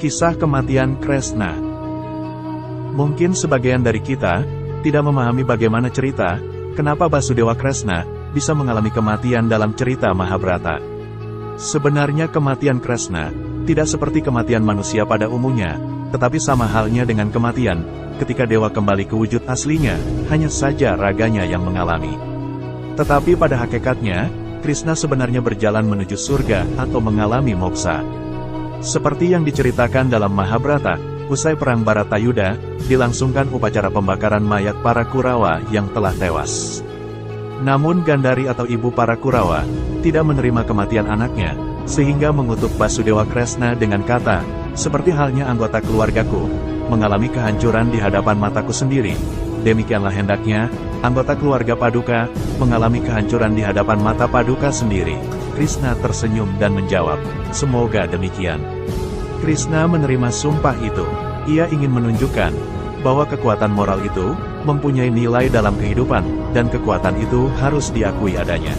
Kisah kematian Kresna. Mungkin sebagian dari kita tidak memahami bagaimana cerita kenapa Basudewa Kresna bisa mengalami kematian dalam cerita Mahabharata. Sebenarnya kematian Kresna tidak seperti kematian manusia pada umumnya, tetapi sama halnya dengan kematian ketika dewa kembali ke wujud aslinya, hanya saja raganya yang mengalami. Tetapi pada hakikatnya, Krishna sebenarnya berjalan menuju surga atau mengalami moksa. Seperti yang diceritakan dalam Mahabharata, usai perang Bharatayuda, dilangsungkan upacara pembakaran mayat para Kurawa yang telah tewas. Namun Gandhari atau ibu para Kurawa tidak menerima kematian anaknya, sehingga mengutuk Basudewa Kresna dengan kata, "Seperti halnya anggota keluargaku, mengalami kehancuran di hadapan mataku sendiri. Demikianlah hendaknya, anggota keluarga Paduka, mengalami kehancuran di hadapan mata Paduka sendiri." Krishna tersenyum dan menjawab, "Semoga demikian." Krishna menerima sumpah itu. Ia ingin menunjukkan bahwa kekuatan moral itu mempunyai nilai dalam kehidupan, dan kekuatan itu harus diakui adanya.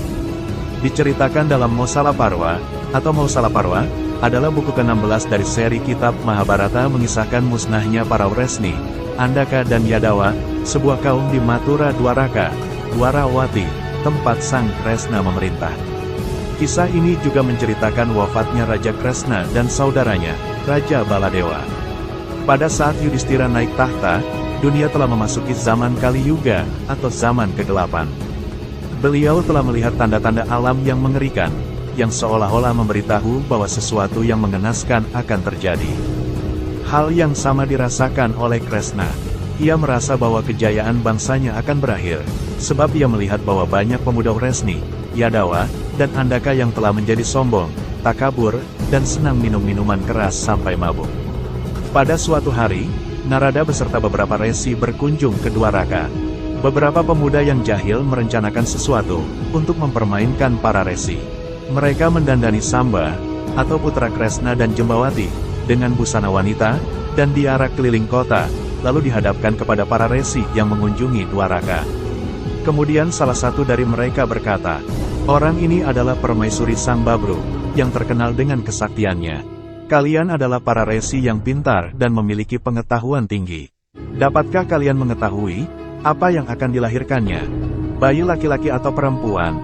Diceritakan dalam Mausala-Parva, atau Mausala-Parva, adalah buku ke-16 dari seri kitab Mahabharata mengisahkan musnahnya para Wresni, Andaka dan Yadawa, sebuah kaum di Mathura Dwaraka, Dwarawati, tempat Sang Kresna memerintah. Kisah ini juga menceritakan wafatnya Raja Kresna dan saudaranya, Raja Baladewa. Pada saat Yudhistira naik tahta, dunia telah memasuki zaman Kali Yuga, atau zaman kegelapan. Beliau telah melihat tanda-tanda alam yang mengerikan, yang seolah-olah memberitahu bahwa sesuatu yang mengenaskan akan terjadi. Hal yang sama dirasakan oleh Kresna. Ia merasa bahwa kejayaan bangsanya akan berakhir, sebab ia melihat bahwa banyak pemuda Wresni, Yadawa, dan Andaka yang telah menjadi sombong, takabur, dan senang minum minuman keras sampai mabuk. Pada suatu hari, Narada beserta beberapa resi berkunjung ke Dwaraka. Beberapa pemuda yang jahil merencanakan sesuatu untuk mempermainkan para resi. Mereka mendandani Samba, atau putra Kresna dan Jembawati, dengan busana wanita, dan diarak keliling kota, lalu dihadapkan kepada para resi yang mengunjungi Dwaraka. Kemudian salah satu dari mereka berkata, "Orang ini adalah permaisuri Sang Babru, yang terkenal dengan kesaktiannya. Kalian adalah para resi yang pintar dan memiliki pengetahuan tinggi. Dapatkah kalian mengetahui apa yang akan dilahirkannya? Bayi laki-laki atau perempuan?"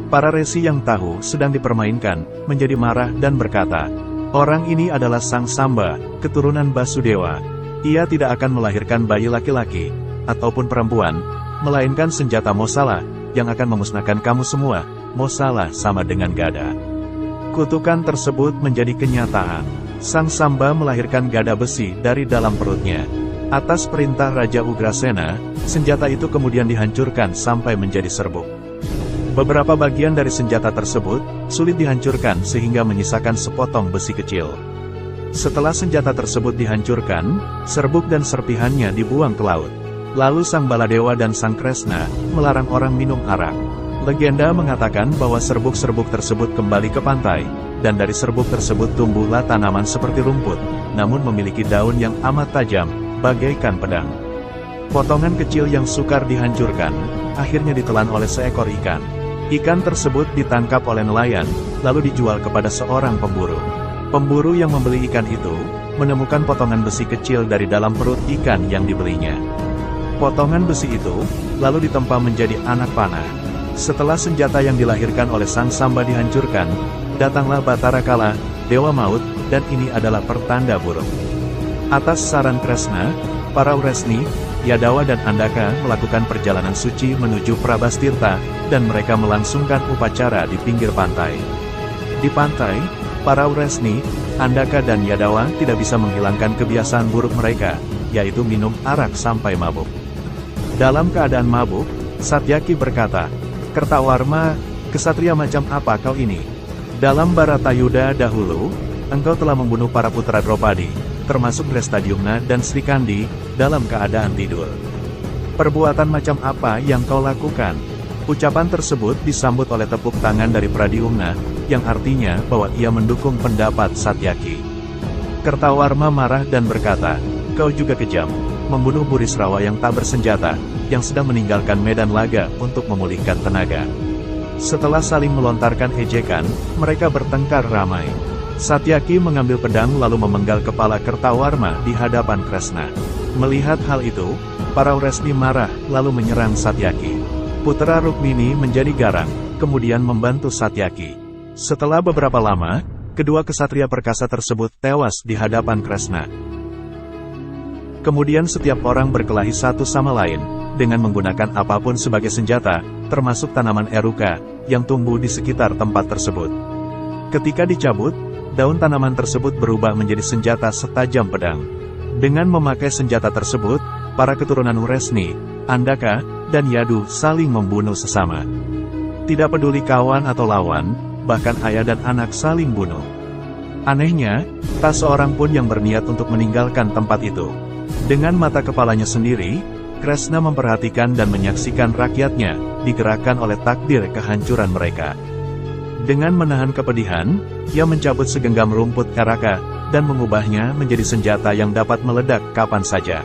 Para resi yang tahu sedang dipermainkan, menjadi marah dan berkata, "Orang ini adalah Sang Samba, keturunan Basudewa. Ia tidak akan melahirkan bayi laki-laki, ataupun perempuan, melainkan senjata Mausala, yang akan memusnahkan kamu semua." Mausala sama dengan gada. Kutukan tersebut menjadi kenyataan. Sang Samba melahirkan gada besi dari dalam perutnya. Atas perintah Raja Ugrasena, senjata itu kemudian dihancurkan sampai menjadi serbuk. Beberapa bagian dari senjata tersebut sulit dihancurkan sehingga menyisakan sepotong besi kecil. Setelah senjata tersebut dihancurkan, serbuk dan serpihannya dibuang ke laut. Lalu Sang Baladewa dan Sang Kresna melarang orang minum arak. Legenda mengatakan bahwa serbuk-serbuk tersebut kembali ke pantai, dan dari serbuk tersebut tumbuhlah tanaman seperti rumput, namun memiliki daun yang amat tajam, bagaikan pedang. Potongan kecil yang sukar dihancurkan, akhirnya ditelan oleh seekor ikan. Ikan tersebut ditangkap oleh nelayan, lalu dijual kepada seorang pemburu. Pemburu yang membeli ikan itu, menemukan potongan besi kecil dari dalam perut ikan yang dibelinya. Potongan besi itu, lalu ditempa menjadi anak panah. Setelah senjata yang dilahirkan oleh Sang Samba dihancurkan, datanglah Batara Kala, Dewa Maut, dan ini adalah pertanda buruk. Atas saran Kresna, para Wresni, Yadawa dan Andaka melakukan perjalanan suci menuju Prabastirta, dan mereka melangsungkan upacara di pinggir pantai. Di pantai, para Wresni, Andaka dan Yadawa tidak bisa menghilangkan kebiasaan buruk mereka, yaitu minum arak sampai mabuk. Dalam keadaan mabuk, Satyaki berkata, "Kertawarma, kesatria macam apa kau ini? Dalam Bharatayuda dahulu, engkau telah membunuh para putra Draupadi, termasuk Drestadyumna dan Srikandi, dalam keadaan tidur. Perbuatan macam apa yang kau lakukan?" Ucapan tersebut disambut oleh tepuk tangan dari Pradyumna, yang artinya bahwa ia mendukung pendapat Satyaki. Kertawarma marah dan berkata, "Kau juga kejam, membunuh Burisrawa yang tak bersenjata, yang sedang meninggalkan medan laga untuk memulihkan tenaga." Setelah saling melontarkan ejekan, mereka bertengkar ramai. Satyaki mengambil pedang lalu memenggal kepala Kertawarma di hadapan Kresna. Melihat hal itu, para Wresni marah lalu menyerang Satyaki. Putra Rukmini menjadi garang, kemudian membantu Satyaki. Setelah beberapa lama, kedua kesatria perkasa tersebut tewas di hadapan Kresna. Kemudian setiap orang berkelahi satu sama lain, dengan menggunakan apapun sebagai senjata, termasuk tanaman eruka, yang tumbuh di sekitar tempat tersebut. Ketika dicabut, daun tanaman tersebut berubah menjadi senjata setajam pedang. Dengan memakai senjata tersebut, para keturunan Wresni, Andaka, dan Yadu saling membunuh sesama. Tidak peduli kawan atau lawan, bahkan ayah dan anak saling bunuh. Anehnya, tak seorang pun yang berniat untuk meninggalkan tempat itu. Dengan mata kepalanya sendiri, Kresna memperhatikan dan menyaksikan rakyatnya digerakkan oleh takdir kehancuran mereka. Dengan menahan kepedihan, ia mencabut segenggam rumput karaka, dan mengubahnya menjadi senjata yang dapat meledak kapan saja.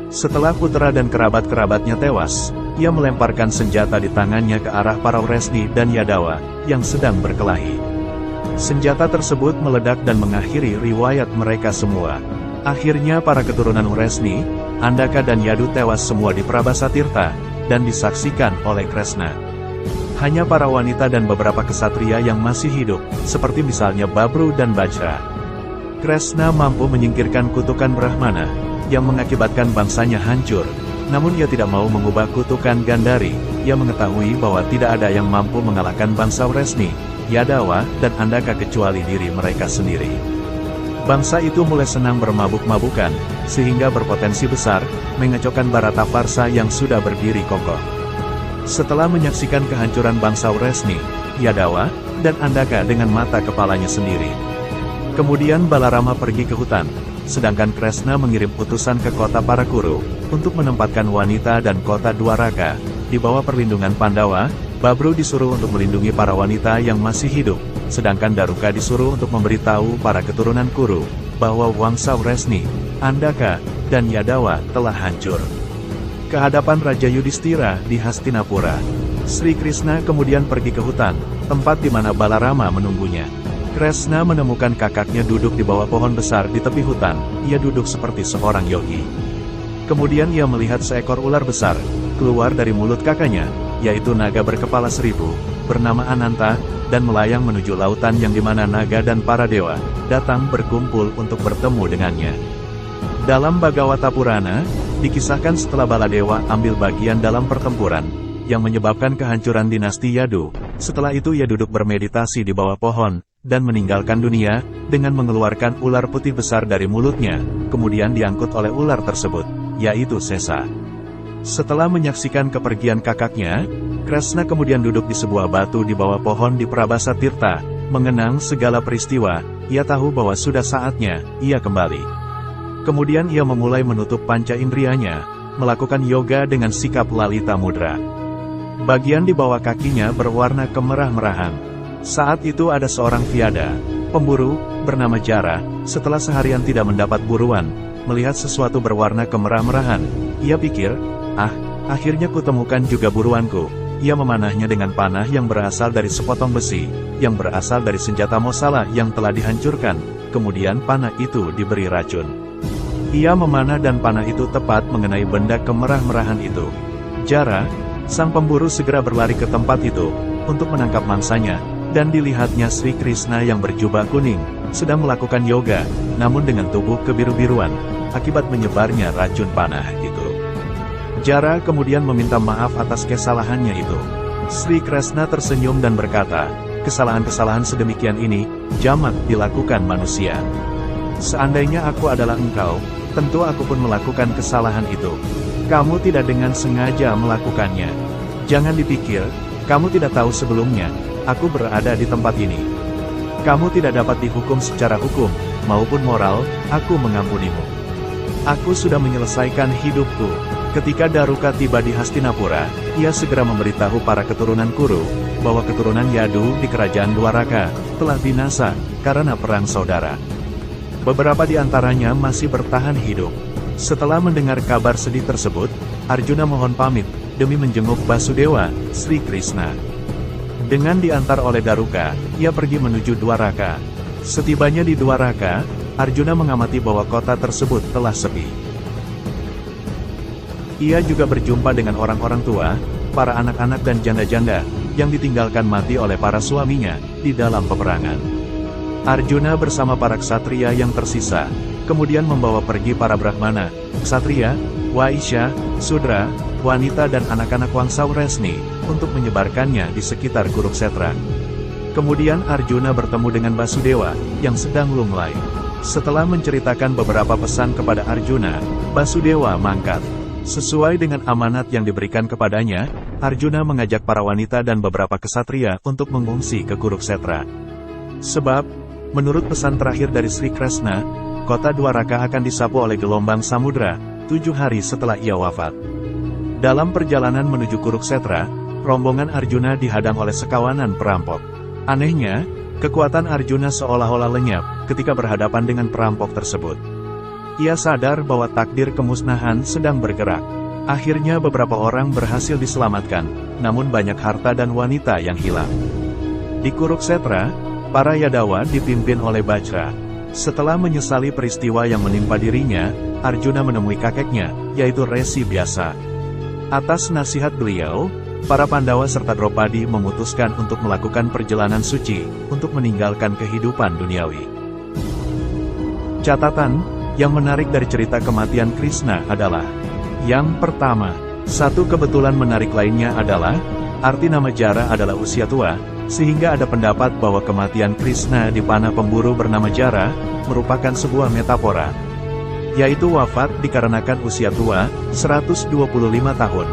Setelah putra dan kerabat-kerabatnya tewas, ia melemparkan senjata di tangannya ke arah para Wresni dan Yadawa, yang sedang berkelahi. Senjata tersebut meledak dan mengakhiri riwayat mereka semua. Akhirnya para keturunan Wresni, Andaka dan Yadu tewas semua di Prabasatirta, dan disaksikan oleh Kresna. Hanya para wanita dan beberapa kesatria yang masih hidup, seperti misalnya Babru dan Bajra. Kresna mampu menyingkirkan kutukan Brahmana, yang mengakibatkan bangsanya hancur. Namun ia tidak mau mengubah kutukan Gandhari. Ia mengetahui bahwa tidak ada yang mampu mengalahkan bangsa Wresni, Yadawa, dan Andaka kecuali diri mereka sendiri. Bangsa itu mulai senang bermabuk-mabukan, sehingga berpotensi besar, mengacaukan Bharatavarsa yang sudah berdiri kokoh. Setelah menyaksikan kehancuran bangsa Wresni, Yadawa, dan Andaka dengan mata kepalanya sendiri. Kemudian Balarama pergi ke hutan, sedangkan Kresna mengirim utusan ke kota Parakuru, untuk menempatkan wanita dan kota Dwaraka. Di bawah perlindungan Pandawa, Babru disuruh untuk melindungi para wanita yang masih hidup, sedangkan Daruka disuruh untuk memberitahu para keturunan Kuru, bahwa wangsa Wresni, Andaka, dan Yadawa telah hancur. Ke hadapan Raja Yudhistira di Hastinapura, Sri Krishna kemudian pergi ke hutan, tempat di mana Balarama menunggunya. Kresna menemukan kakaknya duduk di bawah pohon besar di tepi hutan. Ia duduk seperti seorang yogi. Kemudian ia melihat seekor ular besar keluar dari mulut kakaknya, yaitu naga berkepala 1000, bernama Ananta, dan melayang menuju lautan yang dimana naga dan para dewa datang berkumpul untuk bertemu dengannya. Dalam Bhagavata Purana, dikisahkan setelah Baladewa ambil bagian dalam pertempuran yang menyebabkan kehancuran dinasti Yadu. Setelah itu ia duduk bermeditasi di bawah pohon, dan meninggalkan dunia, dengan mengeluarkan ular putih besar dari mulutnya, kemudian diangkut oleh ular tersebut, yaitu Sesa. Setelah menyaksikan kepergian kakaknya, Kresna kemudian duduk di sebuah batu di bawah pohon di Prabasatirta, mengenang segala peristiwa. Ia tahu bahwa sudah saatnya ia kembali. Kemudian ia memulai menutup panca indrianya, melakukan yoga dengan sikap lalita mudra. Bagian di bawah kakinya berwarna kemerah-merahan. Saat itu ada seorang Vyada, pemburu, bernama Jara. Setelah seharian tidak mendapat buruan, melihat sesuatu berwarna kemerah-merahan, ia pikir, akhirnya kutemukan juga buruanku. Ia memanahnya dengan panah yang berasal dari sepotong besi, yang berasal dari senjata Mosala yang telah dihancurkan. Kemudian panah itu diberi racun. Ia memanah dan panah itu tepat mengenai benda kemerah-merahan itu. Jara, sang pemburu segera berlari ke tempat itu, untuk menangkap mangsanya, dan dilihatnya Sri Krishna yang berjubah kuning, sedang melakukan yoga, namun dengan tubuh kebiru-biruan, akibat menyebarnya racun panah itu. Jara kemudian meminta maaf atas kesalahannya itu. Sri Krishna tersenyum dan berkata, kesalahan-kesalahan sedemikian ini, jamak dilakukan manusia. Seandainya aku adalah engkau, tentu aku pun melakukan kesalahan itu. Kamu tidak dengan sengaja melakukannya. Jangan dipikir, kamu tidak tahu sebelumnya, aku berada di tempat ini. Kamu tidak dapat dihukum secara hukum, maupun moral, aku mengampunimu. Aku sudah menyelesaikan hidupku. Ketika Daruka tiba di Hastinapura, ia segera memberitahu para keturunan Kuru, bahwa keturunan Yadu di kerajaan Dwaraka, telah binasa, karena perang saudara. Beberapa di antaranya masih bertahan hidup. Setelah mendengar kabar sedih tersebut, Arjuna mohon pamit, demi menjenguk Basudewa, Sri Krishna. Dengan diantar oleh Daruka, ia pergi menuju Dwaraka. Setibanya di Dwaraka, Arjuna mengamati bahwa kota tersebut telah sepi. Ia juga berjumpa dengan orang-orang tua, para anak-anak dan janda-janda, yang ditinggalkan mati oleh para suaminya, di dalam peperangan. Arjuna bersama para ksatria yang tersisa, kemudian membawa pergi para brahmana, ksatria, waisya, sudra, wanita dan anak-anak Wangsa Wresni, untuk menyebarkannya di sekitar Kuruksetra. Kemudian Arjuna bertemu dengan Basudewa, yang sedang lunglai. Setelah menceritakan beberapa pesan kepada Arjuna, Basudewa mangkat. Sesuai dengan amanat yang diberikan kepadanya, Arjuna mengajak para wanita dan beberapa ksatria untuk mengungsi ke Kuruksetra. Sebab, menurut pesan terakhir dari Sri Krishna, kota Dwaraka akan disapu oleh gelombang samudra, 7 hari setelah ia wafat. Dalam perjalanan menuju Kuruksetra, rombongan Arjuna dihadang oleh sekawanan perampok. Anehnya, kekuatan Arjuna seolah-olah lenyap ketika berhadapan dengan perampok tersebut. Ia sadar bahwa takdir kemusnahan sedang bergerak. Akhirnya beberapa orang berhasil diselamatkan, namun banyak harta dan wanita yang hilang. Di Kuruksetra, para Yadawa dipimpin oleh Bajra. Setelah menyesali peristiwa yang menimpa dirinya, Arjuna menemui kakeknya, yaitu Resi Byasa. Atas nasihat beliau, para Pandawa serta Draupadi memutuskan untuk melakukan perjalanan suci, untuk meninggalkan kehidupan duniawi. Catatan yang menarik dari cerita kematian Krishna adalah, yang pertama, satu kebetulan menarik lainnya adalah, arti nama Jara adalah usia tua, sehingga ada pendapat bahwa kematian Krishna di panah pemburu bernama Jara, merupakan sebuah metafora, yaitu wafat dikarenakan usia tua, 125 tahun.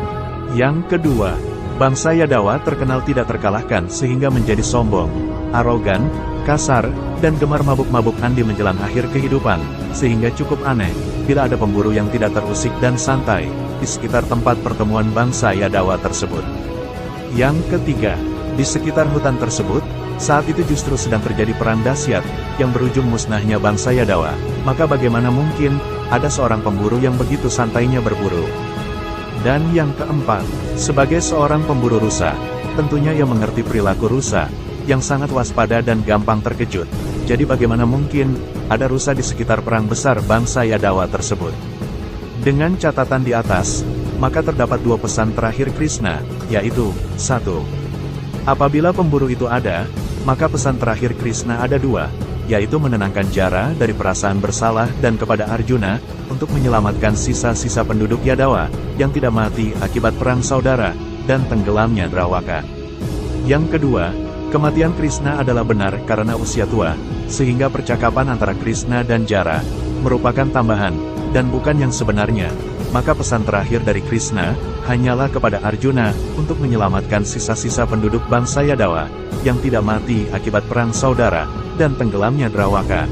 Yang kedua, bangsa Yadawa terkenal tidak terkalahkan sehingga menjadi sombong, arogan, kasar, dan gemar mabuk-mabukan di menjelang akhir kehidupan, sehingga cukup aneh, bila ada pemburu yang tidak terusik dan santai, di sekitar tempat pertemuan bangsa Yadawa tersebut. Yang ketiga, di sekitar hutan tersebut, saat itu justru sedang terjadi perang dahsyat, yang berujung musnahnya bangsa Yadawa, maka bagaimana mungkin, ada seorang pemburu yang begitu santainya berburu. Dan yang keempat, sebagai seorang pemburu rusa, tentunya ia mengerti perilaku rusa, yang sangat waspada dan gampang terkejut. Jadi bagaimana mungkin, ada rusa di sekitar perang besar bangsa Yadawa tersebut. Dengan catatan di atas, maka terdapat 2 pesan terakhir Krishna, yaitu, 1. Apabila pemburu itu ada, maka pesan terakhir Krishna ada 2, yaitu menenangkan Jara dari perasaan bersalah dan kepada Arjuna, untuk menyelamatkan sisa-sisa penduduk Yadawa, yang tidak mati akibat perang saudara, dan tenggelamnya Drawaka. Yang kedua, kematian Krishna adalah benar karena usia tua, sehingga percakapan antara Krishna dan Jara, merupakan tambahan, dan bukan yang sebenarnya. Maka pesan terakhir dari Krishna, hanyalah kepada Arjuna, untuk menyelamatkan sisa-sisa penduduk bangsa Yadawa, yang tidak mati akibat perang saudara, dan tenggelamnya Drawaka.